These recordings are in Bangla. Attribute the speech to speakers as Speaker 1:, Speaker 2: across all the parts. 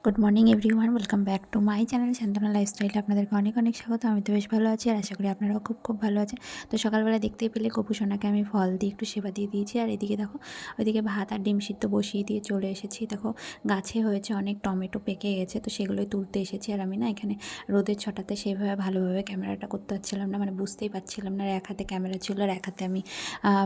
Speaker 1: Good morning everyone, welcome back to my channel Shantana লাইফস্টাইলে আপনাদেরকে অনেক অনেক স্বাগত। আমি তো বেশ ভালো আছি আর আশা করি আপনারাও খুব ভালো আছেন। তো সকালবেলা দেখতেই পেলে গপু সোনাকে আমি ফল দিয়ে একটু সেবা দিয়ে দিয়েছি। আর এদিকে দেখো ওইদিকে ভাত আর ডিম সিদ্ধ বসিয়ে দিয়ে চলে এসেছি। দেখো গাছে হয়েছে অনেক টমেটো পেকে গেছে, তো সেগুলোই তুলতে এসেছি। আর আমি না এখানে রোদের ছটাতে সেইভাবে ভালোভাবে ক্যামেরাটা করতে পারছিলাম না, মানে বুঝতেই পারছিলাম না। আর এক হাতে ক্যামেরা ছিল আর এক হাতে আমি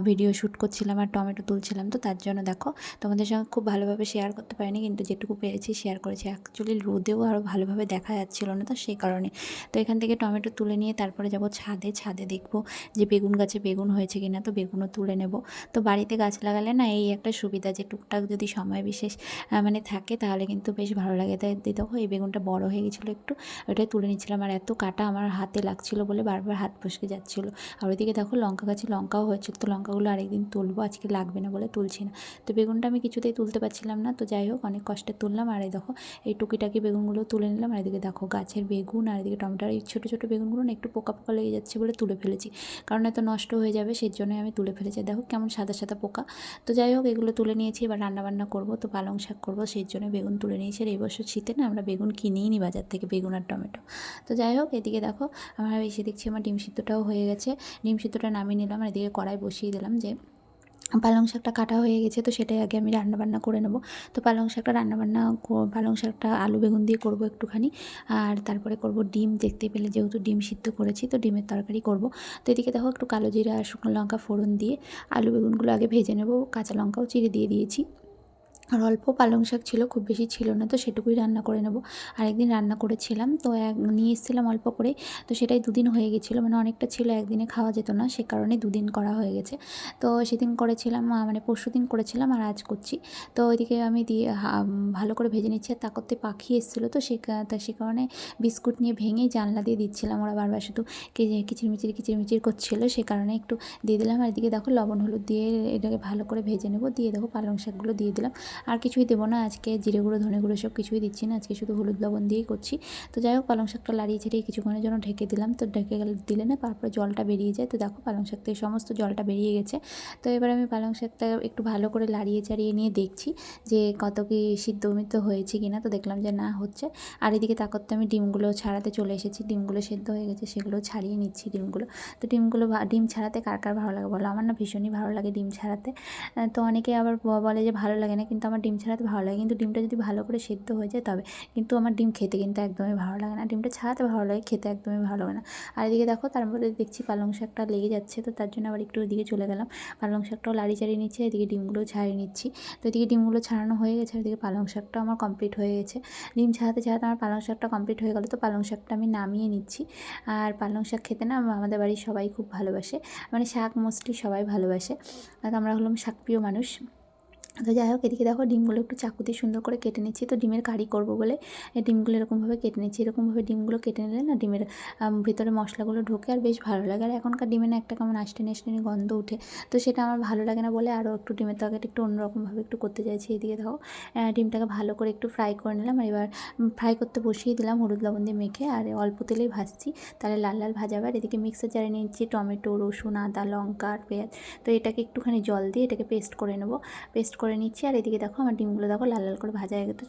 Speaker 1: ভিডিও শ্যুট করছিলাম আর টমেটো তুলছিলাম। তো তার জন্য দেখো তোমাদের সঙ্গে খুব ভালোভাবে শেয়ার করতে পারিনি, কিন্তু যেটুকু পেরেছি শেয়ার করেছি। অ্যাকচুয়ালি রোদেও আরও ভালোভাবে দেখা যাচ্ছিল না, তো সেই কারণে। তো এখান থেকে টমেটো তুলে নিয়ে তারপরে যাব ছাদে দেখব যে বেগুন গাছে বেগুন হয়েছে কিনা, তো বেগুনও তুলে নেব। তো বাড়িতে গাছ লাগালে না এই একটা সুবিধা যে টুকটাক যদি সময় বিশেষ মানে থাকে তাহলে কিন্তু বেশ ভালো লাগে। তাই দেখো এই বেগুনটা বড় হয়ে গেছিলো একটু, ওটাই তুলে নিচ্ছিলাম। আর এত কাটা আমার হাতে লাগছিল বলে বারবার হাত ফসকে যাচ্ছিলো। আর ওইদিকে দেখো লঙ্কা গাছে লঙ্কাও হয়েছিল, তো লঙ্কাগুলো আরেকদিন তুলবো, আজকে লাগবে না বলে তুলছি না। তো বেগুনটা আমি কিছুতেই তুলতে পারছিলাম না, তো যাই হোক অনেক কষ্টে তুললাম। আর এই দেখো এই টুকিটাকি বেগুনগুলো তুলে নিলাম। আর এদিকে দেখো গাছের বেগুন আর এদিকে টমেটো। এই ছোটো ছোটো বেগুনগুলো না একটু পোকা পোকা লেগে যাচ্ছে বলে তুলে ফেলেছি, কারণ এত নষ্ট হয়ে যাবে সেই জন্যই আমি তুলে ফেলেছি। দেখো কেমন সাদা সাদা পোকা। তো যাই হোক এগুলো তুলে নিয়েছি, এবার রান্নাবান্না করবো, তো পালং শাক করবো সেই জন্য বেগুন তুলে নিয়েছি। আর এই বছর শীতে না আমরা বেগুন কিনেই নি বাজার থেকে, বেগুন আর টমেটো। তো যাই হোক এদিকে দেখো আমার এসে দেখছি আমার ডিম সিদ্ধটাও হয়ে গেছে। ডিম সিদ্ধটা নামিয়ে নিলাম আর এদিকে কড়াই বসিয়ে দিলাম যে পালং শাকটা কাটা হয়ে গেছে, তো সেটাই আগে আমি রান্নাবান্না করে নেব। তো পালং শাকটা আলু বেগুন দিয়ে করব একটুখানি, আর তারপরে করব ডিম। দেখতে পেলে যেহেতু ডিম সিদ্ধ করেছি, তো ডিমের তরকারি করব। তো এদিকে দেখো একটু কালো জিরা আর শুকনো লঙ্কা ফোড়ন দিয়ে আলু বেগুনগুলো আগে ভেজে নেব। কাঁচা লঙ্কাও চিড়ে দিয়ে দিয়েছি। আর অল্প পালং শাক ছিল, খুব বেশি ছিল না, তো সেটুকুই রান্না করে নেব। আরেকদিন রান্না করেছিলাম, তো নিয়ে এসেছিলাম অল্প করে, তো সেটাই দুদিন হয়ে গেছিলো, মানে অনেকটা ছিল, একদিনে খাওয়া যেত না, সে কারণে দুদিন করা হয়ে গেছে। তো সেদিন করেছিলাম, মানে পরশুদিন করেছিলাম আর আজ করছি। তো ওইদিকে আমি দিয়ে ভালো করে ভেজে নিচ্ছি। আর তা করতে পাখি এসেছিলো, তো সে কারণে বিস্কুট নিয়ে ভেঙেই জানলা দিয়ে দিচ্ছিলাম। ওরা বারবার শুধু কিচিরমিচির করছিলো, সে কারণে একটু দিয়ে দিলাম। আর এদিকে দেখো লবণ হলুদ দিয়ে এটাকে ভালো করে ভেজে নেব। দিয়ে দেখো পালং শাকগুলো দিয়ে দিলাম। আর কিছুই দেবো না আজকে, জিরে গুঁড়ো ধনে গুঁড়ো সব কিছুই দিচ্ছি না, আজকে শুধু হলুদ লবণ দিয়েই করছি। তো যাই হোক পালং শাকটা লাড়িয়ে ছেড়িয়ে কিছুক্ষণের জন্য ঢেকে দিলাম। তো ঢেকে দিলে না তারপরে জলটা বেরিয়ে যায়। তো দেখো পালং শাক থেকে সমস্ত জলটা বেরিয়ে গেছে। তো এবার আমি পালং শাকটা একটু ভালো করে লাড়িয়ে চাড়িয়ে নিয়ে দেখছি যে কত কি সিদ্ধ মিদ্ধ হয়েছে কিনা। তো দেখলাম যে না হচ্ছে। আর এদিকে তাকতে আমি ডিমগুলো ছাড়াতে চলে এসেছি। ডিমগুলো সেদ্ধ হয়ে গেছে, সেগুলো ছাড়িয়ে নিচ্ছি ডিমগুলো। তো ডিম ছাড়াতে কার কার ভালো লাগে বলো? আমার না ভীষণই ভালো লাগে ডিম ছাড়াতে। তো অনেকে আবার বলে যে ভালো লাগে না, কিন্তু আমার ডিম ছাড়াতে ভালো লাগে। কিন্তু ডিমটা যদি ভালো করে সেদ্ধ হয়ে যায় তবে, কিন্তু আমার ডিম খেতে কিন্তু একদমই ভালো লাগে না। ডিমটা ছাড়াতে ভালো লাগে, খেতে একদমই ভালো লাগে না। আর এদিকে দেখো তার মধ্যে দেখছি পালং শাকটা লেগে যাচ্ছে, তো তার জন্য আবার একটু ওইদিকে চলে গেলাম। পালং শাকটাও লাড়ি চাড়িয়ে নিচ্ছি, এদিকে ডিমগুলোও ছাড়িয়ে নিচ্ছি। তো এদিকে ডিমগুলো ছাড়ানো হয়ে গেছে, আর এদিকে পালং শাকটা আমার কমপ্লিট হয়ে গেছে। ডিম ছাড়াতে আমার পালং শাকটা কমপ্লিট হয়ে গেলো। তো পালং শাকটা আমি নামিয়ে নিচ্ছি। আর পালং শাক খেতে না আমাদের বাড়ির সবাই খুব ভালোবাসে, মানে শাক মোস্টলি সবাই ভালোবাসে, আর আমরা হলাম শাকপ্রিয় মানুষ। তো যাই হোক এদিকে দেখো ডিমগুলো একটু চাকু দিয়ে সুন্দর করে কেটে নিচ্ছি। তো ডিমের কারি করবো বলে ডিমগুলো এরকমভাবে কেটে নিচ্ছি। এরকমভাবে ডিমগুলো কেটে নিলে না ডিমের ভিতরে মশলাগুলো ঢোকে আর বেশ ভালো লাগে। আর এখনকার ডিমে না একটা কেমন আষ্টেনি গন্ধ উঠে, তো সেটা আমার ভালো লাগে না বলে আরও একটু ডিমের তরকারিটা একটু অন্যরকমভাবে একটু করতে চাইছি। এদিকে দেখো ডিমটাকে ভালো করে একটু ফ্রাই করে নিলাম। আর এবার ফ্রাই করতে বসিয়ে দিলাম হলুদ লবণ দিয়ে মেখে, আর অল্প তেলেই ভাজছি, তাহলে লাল লাল ভাজা। আর এদিকে মিক্সার জারে নিচ্ছি টমেটো, রসুন, আদা, লঙ্কা আর পেঁয়াজ। তো এটাকে একটুখানি জল দিয়ে এটাকে পেস্ট করে নেবো, পেস্ট করে নিচ্ছি। আর এদিকে দেখো আমার ডিমগুলো দেখো লাল লাল করে ভাজা হয়ে গেছে।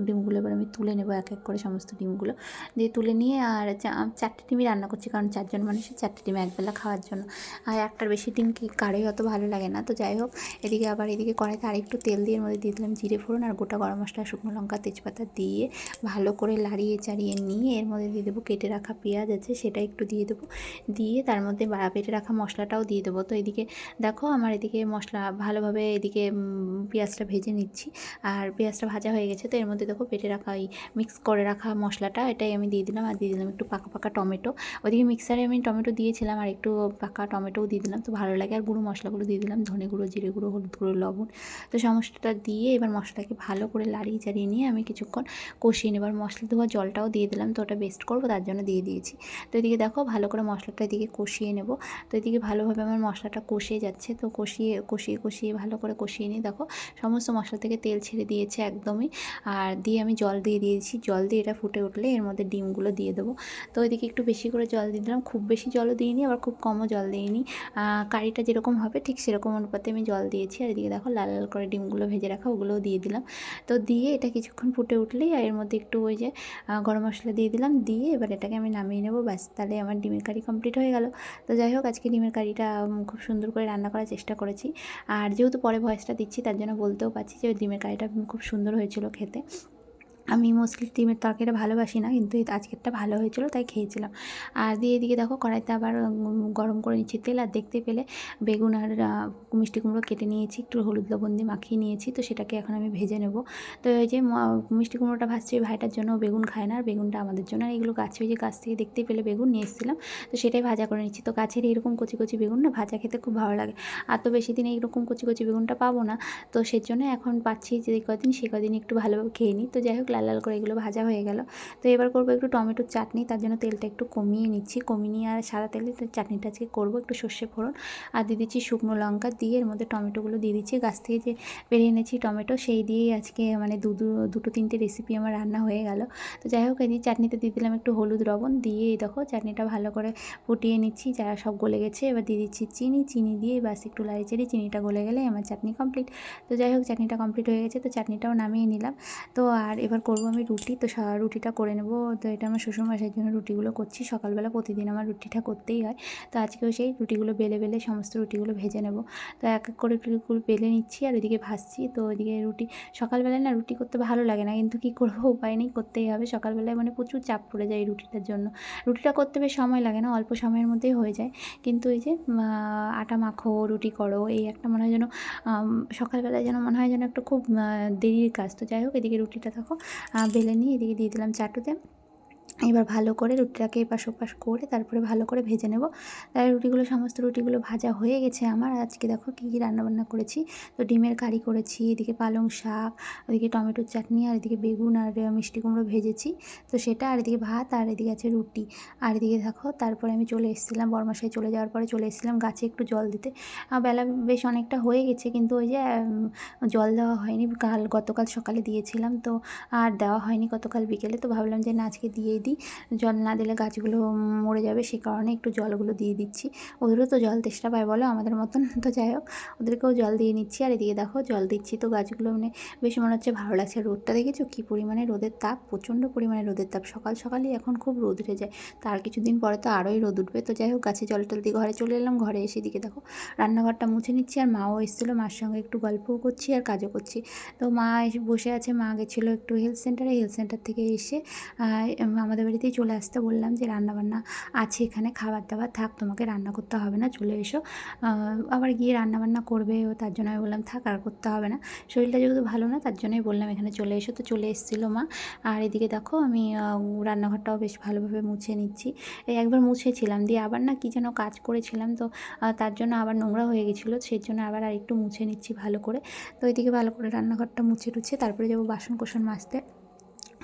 Speaker 1: ডিমগুলো এবার আমি তুলে নেবো এক এক করে, সমস্ত ডিমগুলো দিয়ে তুলে নিয়ে। আর 4টে ডিমই রান্না করছি, কারণ 4জন মানুষের 4টে ডিম একবেলা খাওয়ার জন্য। আর একটার বেশি ডিম কি কারোই অত ভালো লাগে না। তো যাই হোক এদিকে কড়াইতে আরেকটু তেল দিয়ে এর মধ্যে দিয়ে দিলাম জিরে ফোড়ন আর গোটা গরম মশলা, শুকনো লঙ্কা, তেজপাতা দিয়ে ভালো করে লাড়িয়ে চাড়িয়ে নিয়ে এর মধ্যে দিয়ে দেবো কেটে রাখা পেঁয়াজ আছে, সেটা একটু দিয়ে দেবো। দিয়ে তার মধ্যে বেটে রাখা মশলাটাও দিয়ে দেবো। তো এদিকে দেখো আমার এদিকে মশলা ভালোভাবে এদিকে পেঁয়াজটা ভেজে নিচ্ছি। আর পেঁয়াজটা ভাজা হয়ে গেছে, তো এর মধ্যে দেখো বেটে রাখা ওই মিক্স করে রাখা মশলাটা এটাই আমি দিয়ে দিলাম। আর দিয়ে দিলাম একটু পাকা পাকা টমেটো। ওইদিকে মিক্সারে আমি টমেটো দিয়েছিলাম, আর একটু পাকা টমেটোও দিয়ে দিলাম, তো ভালো লাগে। আর গুঁড়ো মশলাগুলো দিয়ে দিলাম, ধনে গুঁড়ো, জিরে গুঁড়ো, হলুদ গুঁড়ো, লবণ। তো সমস্তটা দিয়ে এবার মশলাটাকে ভালো করে লাড়িয়ে চাড়িয়ে নিয়ে আমি কিছুক্ষণ কষিয়ে নেব। আর মশলা ধোয়া জলটাও দিয়ে দিলাম, তো ওটা বেস্ট করবো তার জন্য দিয়ে দিয়েছি। তো এদিকে দেখো ভালো করে মশলাটা এদিকে কষিয়ে নেব। তো এদিকে ভালোভাবে আমার মশলাটা কষিয়ে যাচ্ছে, তো কষিয়ে ভালো করে কষিয়ে নিয়ে দেখো সমস্ত মশলা থেকে তেল ছেড়ে দিয়েছে একদমই। আর দিয়ে আমি জল দিয়ে দিয়েছি, জল দিয়ে এটা ফুটে উঠলে এর মধ্যে ডিমগুলো দিয়ে দেবো। তো ওইদিকে একটু বেশি করে জল দিয়ে দিলাম, খুব বেশি জলও দিইনি আবার খুব কমও জল দিইনি। কারিটা যেরকম হবে ঠিক সেরকম অনুপাতে আমি জল দিয়েছি। আর এদিকে দেখো লাল লাল করে ডিমগুলো ভেজে রাখা ওগুলোও দিয়ে দিলাম। তো দিয়ে এটা কিছুক্ষণ ফুটে উঠলেই আর এর মধ্যে একটু ওই যে গরম মশলা দিয়ে দিলাম, দিয়ে এবার এটাকে আমি নামিয়ে নেবো। ব্যাস, তাহলে আমার ডিমের কারি কমপ্লিট হয়ে গেল। তো যাই হোক, আজকে ডিমের কারিটা খুব সুন্দর করে রান্না করার চেষ্টা করেছি। আর যেহেতু পরে ভয়েসটা দিচ্ছি তার জন্য বলতেও পারছি যে ডিমের কারিটা খুব সুন্দর হয়েছিল খেতে। আমি মোস্টলি ডিমের তরকারিটা ভালোবাসি না, কিন্তু আজকেরটা ভালো হয়েছিল তাই খেয়েছিলাম। আর দিয়ে এদিকে দেখো কড়াইতে আবার গরম করে নিচ্ছি তেল। আর দেখতে পেলে বেগুন আর মিষ্টি কুমড়ো কেটে নিয়েছি, একটু হলুদ লবণ দিয়ে মাখিয়ে নিয়েছি। তো সেটাকে এখন আমি ভেজে নেব। তো এই যে মিষ্টি কুমড়োটা ভাজছি ওই ভাইটার জন্য, বেগুন খায় না, আর বেগুনটা আমাদের জন্য। আর এগুলো গাছে, ওই যে গাছ থেকে দেখতে পেলে বেগুন নিয়ে এসেছিলাম, তো সেটাই ভাজা করে নিচ্ছি। তো গাছের এরকম কচি কচি বেগুন না ভাজা খেতে খুব ভালো লাগে। আর তো বেশি দিন এইরকম কচি কচি বেগুনটা পাবো না, তো সেজন্য এখন পাচ্ছি যে কদিন সে কদিন একটু ভালোভাবে খেয়ে নিই। তো যাই হোক, লাল লাল করে এগুলো ভাজা হয়ে গেল। তো এবার করবো একটু টমেটোর চাটনি, তার জন্য তেলটা একটু কমিয়ে নিচ্ছি, কমিয়ে নিয়ে আর সাদা তেলে চাটনিটা আজকে করবো। একটু সর্ষে ফোড়ন আর দিয়ে দিচ্ছি শুকনো লঙ্কা, দিয়ে এর মধ্যে টমেটোগুলো দিয়ে দিচ্ছি। গাছ থেকে যে পেরে এনেছি টমেটো, সেই দিয়েই আজকে মানে দুটো তিনটে রেসিপি আমার রান্না হয়ে গেল। তো যাই হোক, এই চাটনিতে দিয়ে দিলাম একটু হলুদ লবণ, দিয়ে এই দেখো চাটনিটা ভালো করে ফুটিয়ে নিচ্ছি। যারা সব গলে গেছে, এবার দিয়ে দিচ্ছি চিনি দিয়ে বাস একটু লাড়িয়ে চিনিটা গলে গেলে আমার চাটনি কমপ্লিট। তো যাই হোক, চাটনিটা কমপ্লিট হয়ে গেছে, তো চাটনিটাও নামিয়ে নিলাম। তো আর এবার করবো আমি রুটি। তো রুটিটা করে নেব। তো এটা আমার শ্বশুরমশাইয়ের জন্য রুটিগুলো করছি। সকালবেলা প্রতিদিন আমার রুটিটা করতেই হয়, তো আজকেও সেই রুটিগুলো বেলে সমস্ত রুটিগুলো ভেজে নেব। তো এক এক করে রুটিগুলো বেলে নিচ্ছি আর এদিকে ভাজছি। তো ওইদিকে রুটি, সকালবেলায় না রুটি করতে ভালো লাগে না, কিন্তু কী করবো, উপায় নেই, করতেই হবে। সকালবেলায় মানে প্রচুর চাপ পড়ে যায় এই রুটিটার জন্য। রুটিটা করতে বেশ সময় লাগে না, অল্প সময়ের মধ্যেই হয়ে যায়। কিন্তু এই যে আটা মাখো, রুটি করো, এই একটা মনে হয় যেন সকালবেলায় যেন মনে হয় যেন একটা খুব দেরির কাজ। তো যাই হোক, এদিকে রুটিটা দেখো বেলে নিয়ে এদিকে দিয়ে দিলাম চাটুতে। এবার ভালো করে রুটিটাকে এপাশ ওপাশ করে তারপরে ভালো করে ভেজে নেব। তার সমস্ত রুটিগুলো ভাজা হয়ে গেছে আমার। আজকে দেখো কী কী রান্নাবান্না করেছি। তো ডিমের কারি করেছি, এদিকে পালং শাক, ওদিকে টমেটোর চাটনি, আর এদিকে বেগুন আর মিষ্টি কুমড়ো ভেজেছি। তো সেটা, আর এদিকে ভাত, আর এদিকে আছে রুটি। আর এদিকে দেখো তারপরে আমি চলে এসেছিলাম, বরমাসায় চলে যাওয়ার পরে চলে এসেছিলাম গাছে একটু জল দিতে। বেলা বেশ অনেকটা হয়ে গেছে, কিন্তু ওই যে জল দেওয়া হয়নি, গতকাল সকালে দিয়েছিলাম, তো আর দেওয়া হয়নি গতকাল বিকেলে। তো ভাবলাম যে না, আজকে দিয়ে দিই, জল না দিলে গাছগুলো মরে যাবে, সে কারণে একটু জলগুলো দিয়ে দিচ্ছি। ওদেরও তো জল তেষ্টা পায় বলো, আমাদের মতন। তো যাই হোক, ওদেরকেও জল দিয়ে নিচ্ছি। আর এদিকে দেখো জল দিচ্ছি, তো গাছগুলো মানে বেশ মনে হচ্ছে ভালো লাগছে। রোদটা দেখেছো কী পরিমাণে রোদের তাপ, প্রচণ্ড পরিমাণে রোদের তাপ। সকালই এখন খুব রোদ উঠে যায়, তার কিছুদিন পরে তো আরোই রোদ উঠবে। তো যাই হোক, গাছে জল টল দিয়ে ঘরে চলে এলাম। ঘরে এসে দিকে দেখো রান্নাঘরটা মুছে নিচ্ছি, আর মাও এসেছিলো, মার সঙ্গে একটু গল্পও করছি আর কাজও করছি। তো মা এসে বসে আছে, মা গেছিলো একটু হেলথ সেন্টার থেকে এসে আমাদের বাড়িতেই চলে আসতে বললাম যে রান্নাবান্না আছে এখানে, খাবার দাবার থাক, তোমাকে রান্না করতে হবে না, চলে এসো। আবার গিয়ে রান্নাবান্না করবে, ও তার জন্য আমি বললাম থাক, আর করতে হবে না, শরীরটা যেহেতু ভালো না, তার জন্যই বললাম এখানে চলে এসো। তো চলে এসেছিলো মা। আর এদিকে দেখো আমি রান্নাঘরটাও বেশ ভালোভাবে মুছে নিচ্ছি। এই একবার মুছেছিলাম, দিয়ে আবার না কী যেন কাজ করেছিলাম, তো তার জন্য আবার নোংরা হয়ে গেছিলো, সেই জন্য আবার আর একটু মুছে নিচ্ছি ভালো করে। তো এদিকে ভালো করে রান্নাঘরটা মুছে টুছে তারপরে যাবো বাসন কোসন মাজতে।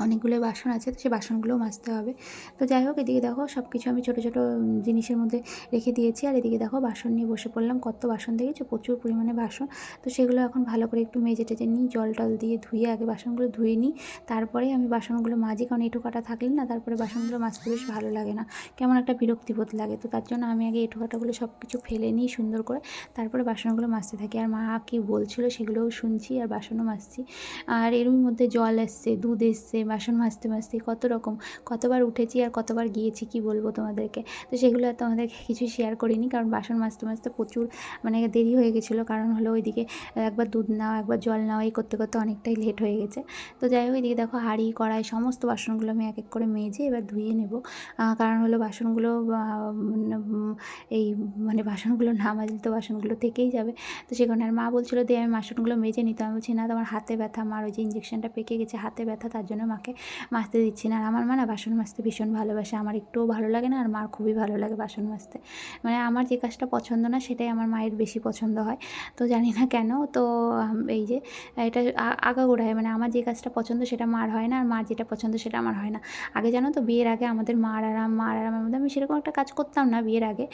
Speaker 1: অনেকগুলো বাসন আছে, তো সেই বাসনগুলোও মাজতে হবে। তো যাই হোক, এদিকে দেখো সব কিছু আমি ছোটো ছোটো জিনিসের মধ্যে রেখে দিয়েছি। আর এদিকে দেখো বাসন নিয়ে বসে পড়লাম। কত বাসন দেখেছো, প্রচুর পরিমাণে বাসন। তো সেগুলো এখন ভালো করে একটু মেজে টেজে নিই, জল টল দিয়ে ধুয়ে আগে বাসনগুলো ধুয়ে নিই, তারপরে আমি বাসনগুলো মাজি। কারণ এঁটো কাটা থাকলে না তারপরে বাসনগুলো মাজতে বেশ ভালো লাগে না, কেমন একটা বিরক্তিবোধ লাগে। তো তার জন্য আমি আগে এঁটো কাটাগুলো সব কিছু ফেলে নিই সুন্দর করে, তারপরে বাসনগুলো মাজতে থাকি। আর মা কী বলছিলো সেগুলোও শুনছি আর বাসনও মাজছি। আর এর মধ্যে জল এসছে, দুধ এসছে, বাসন মাজতে কত রকম, কতবার উঠেছি আর কতবার গিয়েছি কি বলবো তোমাদেরকে। তো সেগুলো আর তোমাদেরকে কিছু শেয়ার করিনি, কারণ বাসন মাজতে প্রচুর মানে দেরি হয়ে গেছিলো। কারণ হলো ওইদিকে একবার দুধ নাও, একবার জল নাও, এই করতে করতে অনেকটাই লেট হয়ে গেছে। তো যাই হোক, এদিকে দেখো হাঁড়ি কড়াই সমস্ত বাসনগুলো আমি এক এক করে মেজে এবার ধুয়ে নেব। কারণ হলো বাসনগুলো এই মানে বাসনগুলো না মাজলে তো বাসনগুলো থেকেই যাবে। তো সেখানে আর মা বলছিলো দিয়ে আমি বাসনগুলো মেজে নিতে, আমি বলছি না, তোমার হাতে ব্যথা, মার ওই যে ইঞ্জেকশনটা পেকে গেছে, হাতে ব্যথা, তার জন্য মাকে মাকে মাজতে দিচ্ছি না। আর আমার মা না বাসন মাজতে ভীষণ ভালোবাসে, আমার একটুও ভালো লাগে না, আর মার খুবই ভালো লাগে বাসন মাজতে। মানে আমার যে কাজটা পছন্দ না সেটাই আমার মায়ের বেশি পছন্দ হয়। তো জানি না কেন। তো এই যে এটা আগাগোড়ায় মানে আমার যে কাজটা পছন্দ সেটা মার হয় না, আর মার যেটা পছন্দ সেটা আমার হয় না। আগে জানো তো বিয়ের আগে আমাদের মার আর আমার মধ্যে আমি সেরকম একটা কাজ করতাম না বিয়ের আগে।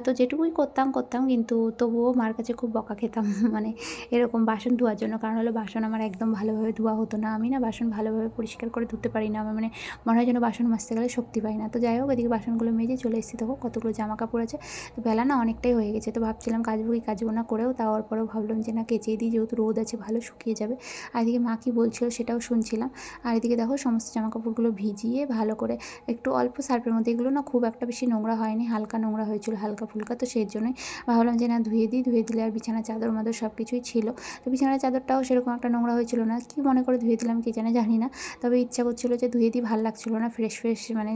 Speaker 1: তো যেটুকুই করতাম কিন্তু তবুও মার কাছে খুব বকা খেতাম মানে এরকম বাসন ধোয়ার জন্য। কারণ হলো বাসন আমার একদম ভালোভাবে ধোয়া হতো না। আমি না বাসন ভালোভাবে পরিষ্কার করে ধুতে পারি না। আমার মানে মনে হয় যেন বাসন মাজতে গেলে শক্তি পাই না। তো যাই হোক, এদিকে বাসনগুলো মেজে চলে এসেছি। দেখো কতগুলো জামাকাপড় আছে। তো বেলা না অনেকটাই হয়ে গেছে। তো ভাবছিলাম কাচবো কি কাচবো না, করেও তার পরেও ভাবলাম যে না কেচেই দিই, যেহেতু রোদ আছে ভালো শুকিয়ে যাবে। আর এদিকে মা কী বলছিল সেটাও শুনছিলাম। আর এদিকে দেখো সমস্ত জামাকাপড়গুলো ভিজিয়ে ভালো করে একটু অল্প সার্ফের মধ্যে, এগুলো না খুব একটা বেশি নোংরা হয়নি, হালকা নোংরা হয়েছিল, হালকা ফুলকা। তো সেই জন্যই ভাবলাম যে না ধুয়ে দিই, ধুয়ে দিলে আর বিছানার চাদর মাদর সব কিছুই ছিল। তো বিছানার চাদরটাও সেরকম একটা নোংরা হয়েছিল না, কী মনে করে ধুয়ে দিলাম কী জানি না। তবে ইচ্ছা করছিল যে ধুয়ে দিই, ভাল লাগছিল না, ফ্রেশ মানে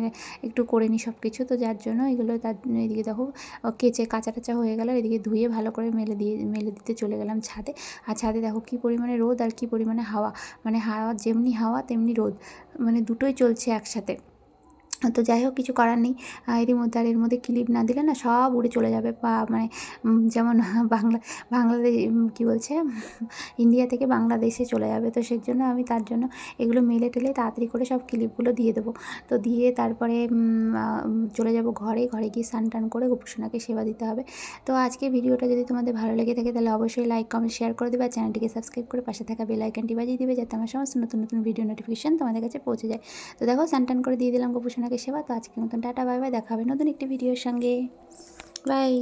Speaker 1: একটু করে নিই সব কিছু। তো যার জন্য এগুলো তার এদিকে দেখো কেচে কাঁচা টাচা হয়ে গেল। এদিকে ধুয়ে ভালো করে মেলে দিতে চলে গেলাম ছাদে। আর ছাদে দেখো কী পরিমাণে রোদ আর কী পরিমাণে হাওয়া, মানে হাওয়া যেমনি হাওয়া তেমনি রোদ, মানে দুটোই চলছে একসাথে। তো যাই হোক কিছু করার নেই। এর মধ্যে ক্লিপ না দিলে না সব উড়ে চলে যাবে। মানে যেমন বাংলাদেশ কী বলছে, ইন্ডিয়া থেকে বাংলাদেশে চলে যাবে। তো সেজন্য আমি তার জন্য এগুলো মেলে টেলে তাড়াতাড়ি করে সব ক্লিপগুলো দিয়ে দেবো। তো দিয়ে তারপরে চলে যাব ঘরে গিয়ে স্নান টান করে গোপুসোনাকে সেবা দিতে হবে। তো আজকের ভিডিওটা যদি তোমাদের ভালো লেগে থাকে তাহলে অবশ্যই লাইক কমেন্ট শেয়ার করে দেবে, আর চ্যানেলটিকে সাবস্ক্রাইব করে পাশে থাকা বেল আইকনটি বাজিয়ে দিবে, যাতে আমার সমস্ত নতুন ভিডিও নোটিফিকেশন তোমাদের কাছে পৌঁছে যায়। তো দেখো স্নান টান করে দিয়ে দিলাম গোপুসোনাকে সেবা। তো আজকের মতন টাটা বাই বাই, দেখা হবে নতুন একটি ভিডিওর সঙ্গে। বাই।